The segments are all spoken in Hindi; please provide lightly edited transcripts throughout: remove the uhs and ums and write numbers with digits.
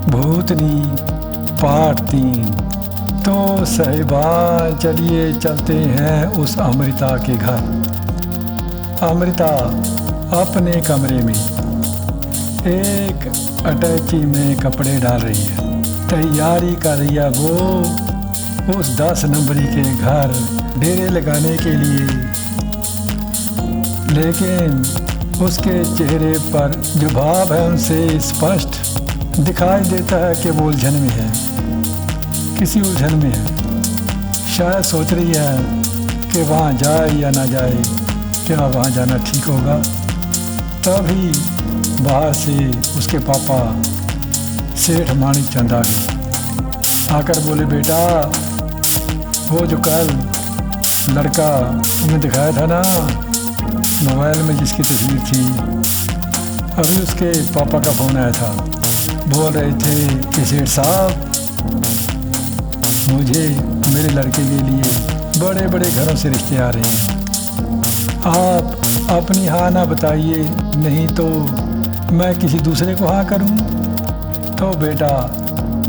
भूतनी पार्ट 3। तो साहिबा चलिए चलते हैं उस अमृता के घर। अमृता अपने कमरे में एक अटैची में कपड़े डाल रही है, तैयारी कर रही है वो उस 10 नंबरी के घर डेरे लगाने के लिए। लेकिन उसके चेहरे पर जो भाव है उनसे स्पष्ट दिखाई देता है कि वो उलझन में है, किसी उलझन में है। शायद सोच रही है कि वहाँ जाए या ना जाए, क्या वहाँ जाना ठीक होगा। तभी बाहर से उसके पापा सेठ मानिक चंद आ गए। आकर बोले, बेटा वो जो कल लड़का तुमने दिखाया था ना मोबाइल में, जिसकी तस्वीर थी, अभी उसके पापा का फ़ोन आया था। बोल रहे थे कि सेठ साहब मुझे मेरे लड़के के लिए बड़े बड़े घरों से रिश्ते आ रहे हैं, आप अपनी हाँ ना बताइए, नहीं तो मैं किसी दूसरे को हाँ करूं। तो बेटा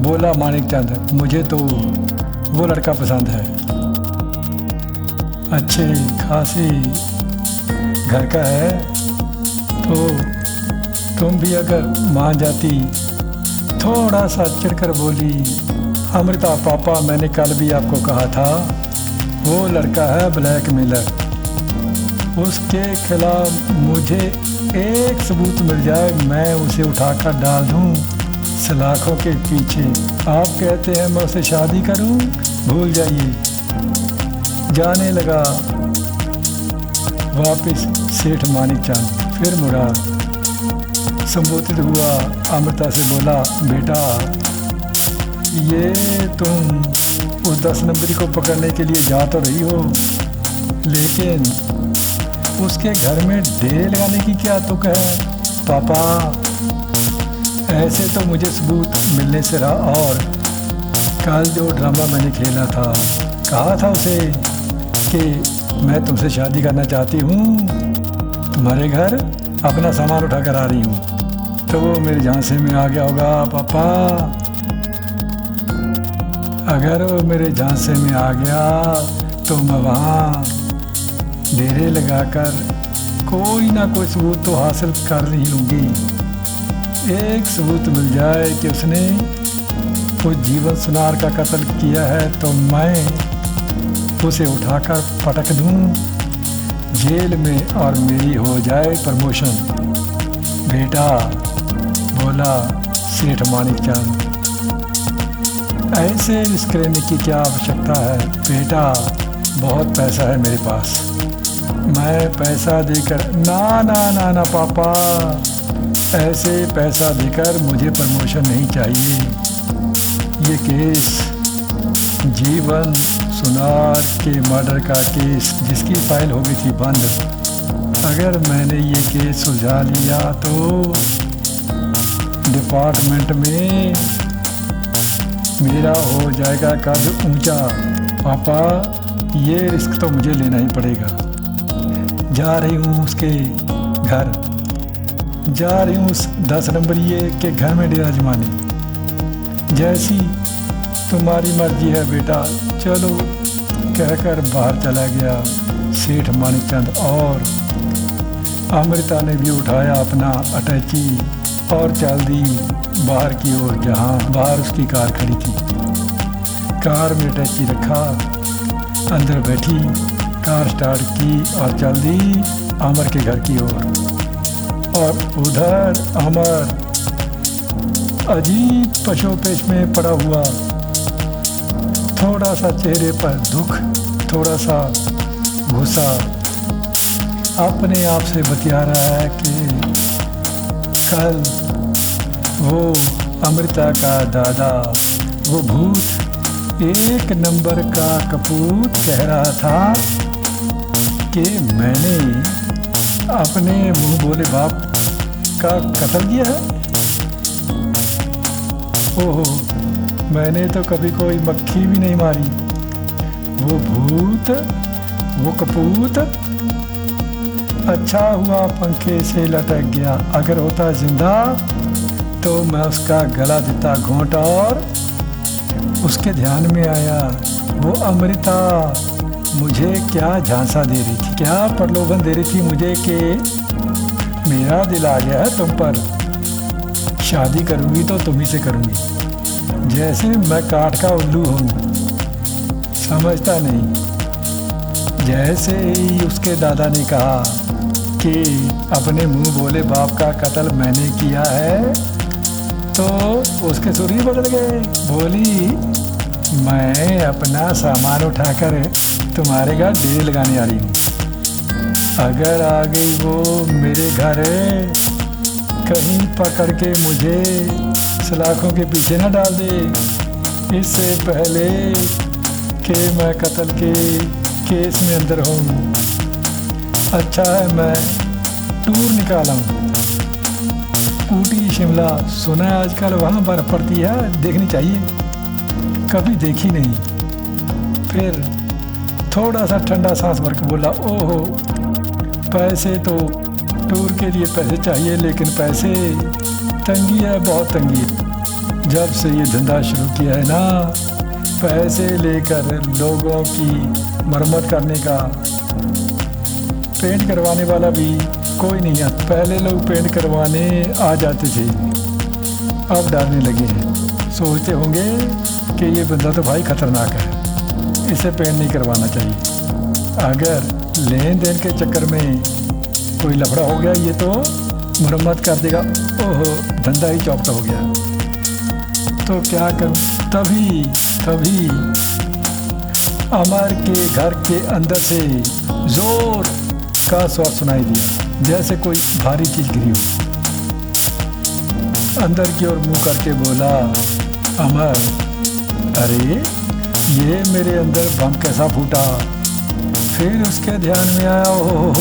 बोला मानिक चंद, मुझे तो वो लड़का पसंद है, अच्छे खासी घर का है, तो तुम भी अगर मान जाती। थोड़ा सा चिढ़कर बोली अमृता, पापा मैंने कल भी आपको कहा था वो लड़का है ब्लैकमेलर, उसके खिलाफ मुझे एक सबूत मिल जाए, मैं उसे उठाकर डाल दूं सलाखों के पीछे। आप कहते हैं मैं उससे शादी करूं, भूल जाइए। जाने लगा वापस सेठ मानिक चंद। फिर मुड़ा, संबोधित हुआ, अमृता से बोला, बेटा ये तुम उस 10 नंबरी को पकड़ने के लिए जा तो रही हो, लेकिन उसके घर में डेरे लगाने की क्या तुक है। पापा ऐसे तो मुझे सबूत मिलने से रहा, और कल जो ड्रामा मैंने खेला था, कहा था उसे कि मैं तुमसे शादी करना चाहती हूँ, तुम्हारे घर अपना सामान उठा कर आ रही हूँ, तो वो मेरे झांसे में आ गया होगा। पापा अगर वो मेरे झांसे में आ गया तो मैं वहाँ डेरे लगाकर कोई ना कोई सबूत तो हासिल कर ही लूँगी। एक सबूत मिल जाए कि उसने उस जीवन सुनार का कत्ल किया है, तो मैं उसे उठाकर पटक दूँ जेल में और मेरी हो जाए प्रमोशन। बेटा बोला सेठ मानिक चंद, ऐसे रिस्क लेने की क्या आवश्यकता है। बेटा बहुत पैसा है मेरे पास, मैं पैसा देकर ना ना ना ना पापा, ऐसे पैसा देकर मुझे प्रमोशन नहीं चाहिए। ये केस जीवन सुनार के मर्डर का केस, जिसकी फाइल हो गई थी बंद, अगर मैंने ये केस सुलझा लिया तो डिपार्टमेंट में मेरा हो जाएगा कद ऊंचा। पापा ये रिस्क तो मुझे लेना ही पड़ेगा। जा रही हूँ उसके घर, जा रही हूँ उस 10 नंबरी के घर में डेरा जमाने। जैसी तुम्हारी मर्जी है बेटा, चलो कहकर बाहर चला गया सेठ मानिक चंद, और अमृता ने भी उठाया अपना अटैची और चल दी बाहर की ओर, जहाँ बाहर उसकी कार खड़ी थी। कार में अटैची रखा, अंदर बैठी, कार स्टार्ट की और चल दी अमर के घर की ओर। और उधर अमर अजीब पशोपेश में पड़ा हुआ, थोड़ा सा चेहरे पर दुख, थोड़ा सा गुस्सा, अपने आप से बतिया रहा है कि कल वो अमृता का दादा, वो भूत 1 नंबर का कपूत कह रहा था कि मैंने अपने मुंह बोले बाप का कत्ल किया है। ओहो, मैंने तो कभी कोई मक्खी भी नहीं मारी। वो भूत, वो कपूत, अच्छा हुआ पंखे से लटक गया, अगर होता जिंदा तो मैं उसका गला देता घोंट और उसके ध्यान में आया वो अमृता मुझे क्या झांसा दे रही थी, क्या प्रलोभन दे रही थी मुझे कि मेरा दिल आ गया है तुम पर, शादी करूँगी तो तुम्ही से करूँगी। जैसे मैं काठ का उल्लू हूँ, समझता नहीं। जैसे ही उसके दादा ने कहा कि अपने मुंह बोले बाप का कत्ल मैंने किया है, तो उसके सुर ही बदल गए। बोली मैं अपना सामान उठाकर तुम्हारे घर डेरे लगाने आ रही हूँ। अगर आ गई वो मेरे घर, कहीं पकड़ के मुझे सलाखों के पीछे ना डाल दे, इससे पहले कि मैं कत्ल के केस में अंदर हूँ। अच्छा है मैं टूर निकाला हूँ, ऊटी शिमला, सुना है आजकल वहाँ बर्फ़ पड़ती है, देखनी चाहिए, कभी देखी नहीं। फिर थोड़ा सा ठंडा सांस भर के बोला ओहो पैसे तो टूर के लिए पैसे चाहिए, लेकिन पैसे तंगी है, बहुत तंगी है। जब से ये धंधा शुरू किया है ना, पैसे लेकर लोगों की मरम्मत करने का, पेंट करवाने वाला भी कोई नहीं है। पहले लोग पेंट करवाने आ जाते थे, अब डालने लगे हैं। सोचते होंगे कि ये बंदा तो भाई खतरनाक है, इसे पेंट नहीं करवाना चाहिए। अगर लेन देन के चक्कर में कोई लफड़ा हो गया, ये तो मरम्मत कर देगा, ओहो धंधा ही चौपटा हो गया। तो क्या करूं? तभी अमर के घर के अंदर से जोर का स्वर सुनाई दिया, जैसे कोई भारी चीज गिरी हो। अंदर की ओर मुंह करके बोला अमर, अरे ये मेरे अंदर बम कैसा फूटा? फिर उसके ध्यान में आया ओह,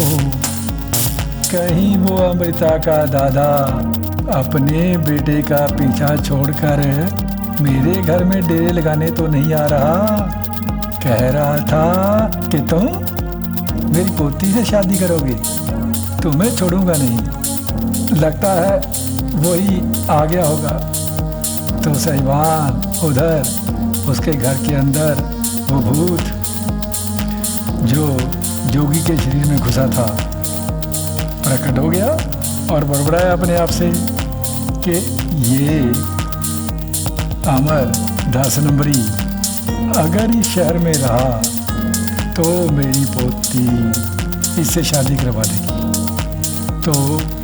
कहीं वो अमृता का दादा अपने बेटे का पीछा छोड़कर मेरे घर में डेरे लगाने तो नहीं आ रहा। कह रहा था कि तुम मेरी पोती से शादी करोगे, तुम्हें छोड़ूंगा नहीं। लगता है वही आ गया होगा। तो साहिबान उधर उसके घर के अंदर वो भूत जो जोगी के शरीर में घुसा था प्रकट हो गया और बड़बड़ाया अपने आप से कि ये अमर 10 नंबरी अगर इस शहर में रहा तो मेरी पोती इससे शादी करवा देगी, तो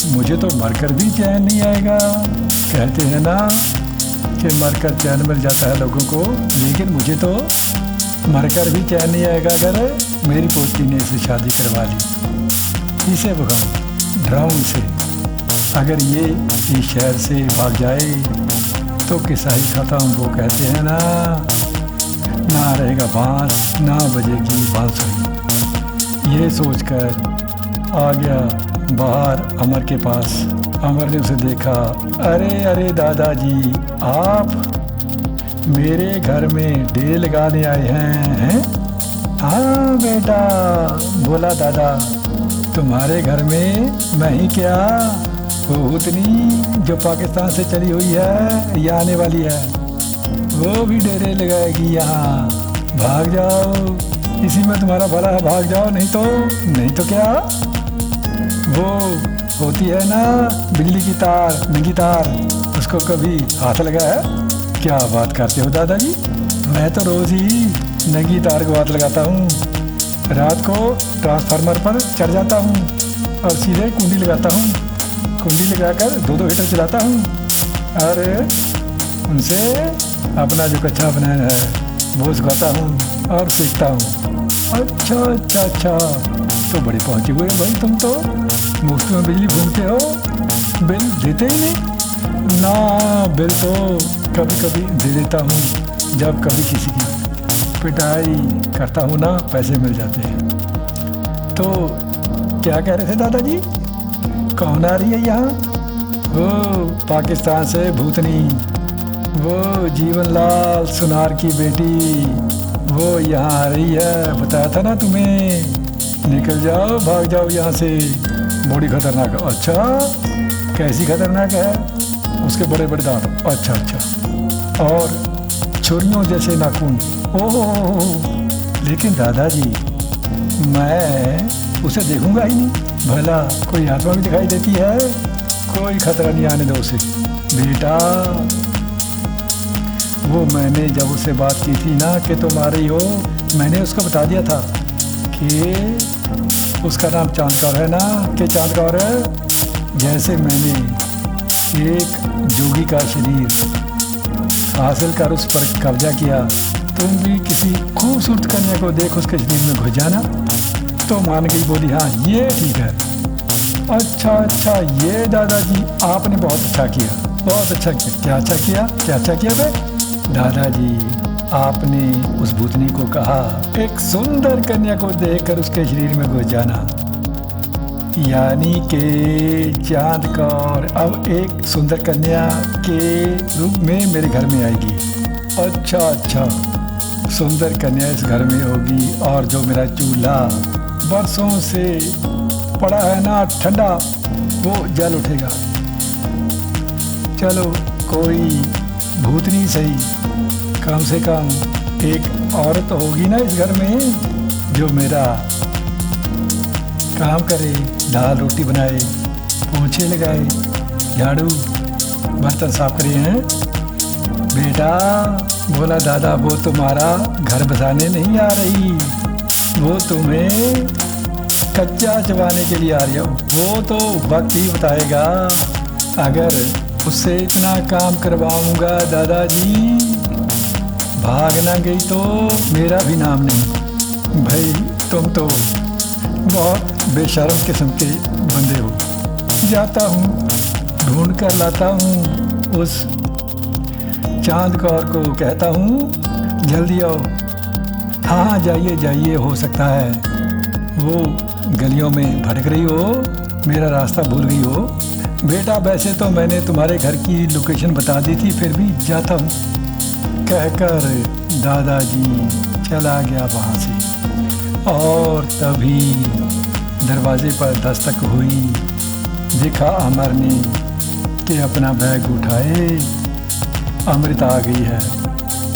मुझे तो मरकर भी चैन नहीं आएगा। कहते हैं ना कि मरकर चैन मिल जाता है लोगों को, लेकिन मुझे तो मरकर भी चैन नहीं आएगा अगर मेरी पोती ने इसे शादी करवा ली। इसे भगाऊं, डराऊं इसे। अगर ये इस शहर से भाग जाए तो किस्सा ही खत्म। वो कहते हैं ना रहेगा बांस, ना बजेगी बांसुरी। ये सोचकर आ गया बाहर अमर के पास। अमर ने उसे देखा, अरे दादाजी, आप मेरे घर में डेरे लगाने आए हैं? हाँ बेटा, बोला दादा, तुम्हारे घर में मैं ही क्या, वो भूतनी जो पाकिस्तान से चली हुई है या आने वाली है, वो भी डेरे लगाएगी यहाँ। भाग जाओ, इसी में तुम्हारा भला है, भाग जाओ, नहीं तो क्या। वो होती है ना बिजली की तार, नंगी तार, उसको कभी हाथ लगा है? क्या बात करते हो दादाजी, मैं तो रोज़ ही नंगी तार को हाथ लगाता हूँ। रात को ट्रांसफार्मर पर चढ़ जाता हूँ और सीधे कुंडी लगाता हूँ, कुंडी लगाकर 2-2 हीटर चलाता हूँ और उनसे अपना जो कच्चा बनाया है वो सुखाता हूँ और सीखता हूँ। अच्छा, तो बड़े पहुँचे हुए भाई, तुम तो मुफ्त में बिजली घूमते हो, बिल देते ही नहीं। ना, बिल तो कभी कभी दे देता हूँ, जब कभी किसी की पिटाई करता हूँ ना, पैसे मिल जाते हैं। तो क्या कह रहे थे दादाजी, कौन आ रही है यहाँ? वो पाकिस्तान से भूतनी, वो जीवनलाल सुनार की बेटी, वो यहाँ आ रही है, बताया था ना तुम्हें। निकल जाओ, भाग जाओ यहाँ से, बड़ी खतरनाक है। अच्छा, कैसी खतरनाक है? उसके बड़े बड़े दांत, अच्छा अच्छा, और छुरियों जैसे नाखून। ओह, लेकिन दादाजी मैं उसे देखूंगा ही नहीं, भला कोई आत्मा भी दिखाई देती है? कोई खतरा नहीं आने दो उसे। बेटा, वो मैंने जब उससे बात की थी ना कि तुम आ रही हो, मैंने उसको बता दिया था कि उसका नाम चांदकौर है ना, कि चांदकौर है। जैसे मैंने एक जोगी का शरीर हासिल कर उस पर कब्जा किया, तुम भी किसी खूबसूरत कन्या को देख उसके शरीर में घुस जाना। तो मान गई, बोली हाँ ये ठीक है। अच्छा अच्छा, ये दादाजी आपने बहुत अच्छा किया, बहुत अच्छा किया। क्या अच्छा किया, क्या अच्छा किया बे? दादाजी आपने उस भूतनी को कहा एक सुंदर कन्या को देखकर उसके शरीर में घुस जाना, यानी कि चांदकौर अब एक सुंदर कन्या के रूप में मेरे घर में आएगी। अच्छा अच्छा, सुंदर कन्या इस घर में होगी, और जो मेरा चूल्हा बरसों से पड़ा है ना ठंडा, वो जल उठेगा। चलो कोई भूतनी सही, कम से कम एक औरत होगी ना इस घर में जो मेरा काम करे, दाल रोटी बनाए, पोछे लगाए, झाड़ू बर्तन साफ करे हैं। बेटा बोला, दादा वो तुम्हारा घर बसाने नहीं आ रही, वो तुम्हें कच्चा चबाने के लिए आ रही हो। वो तो वक्त ही बताएगा। अगर उससे इतना काम करवाऊंगा दादाजी, भाग ना गई तो मेरा भी नाम नहीं। भाई तुम तो बहुत बेशर्म किस्म के बंदे हो। जाता हूँ, ढूंढ कर लाता हूँ उस चांदकौर को, कहता हूँ जल्दी आओ। हाँ जाइए जाइए, हो सकता है वो गलियों में भटक रही हो, मेरा रास्ता भूल गई हो। बेटा वैसे तो मैंने तुम्हारे घर की लोकेशन बता दी थी, फिर भी जाता हूँ, कहकर दादाजी चला गया वहाँ से। और तभी दरवाजे पर दस्तक हुई। देखा अमर ने कि अपना बैग उठाए, अमृता आ गई है।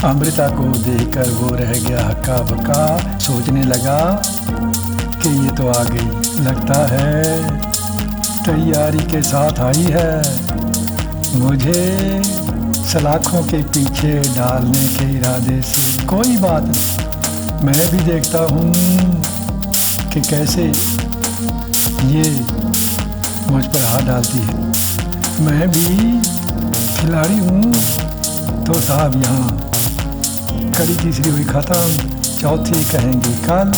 अमृता को देखकर वो रह गया हक्का बक्का, सोचने लगा कि ये तो आ गई, लगता है तैयारी के साथ आई है मुझे सलाखों के पीछे डालने के इरादे से। कोई बात नहीं, मैं भी देखता हूँ कि कैसे ये मुझ पर हाथ डालती है। मैं भी खिलाड़ी हूँ। तो साहब यहाँ कड़ी तीसरी हुई ख़त्म, चौथी कहेंगे कल।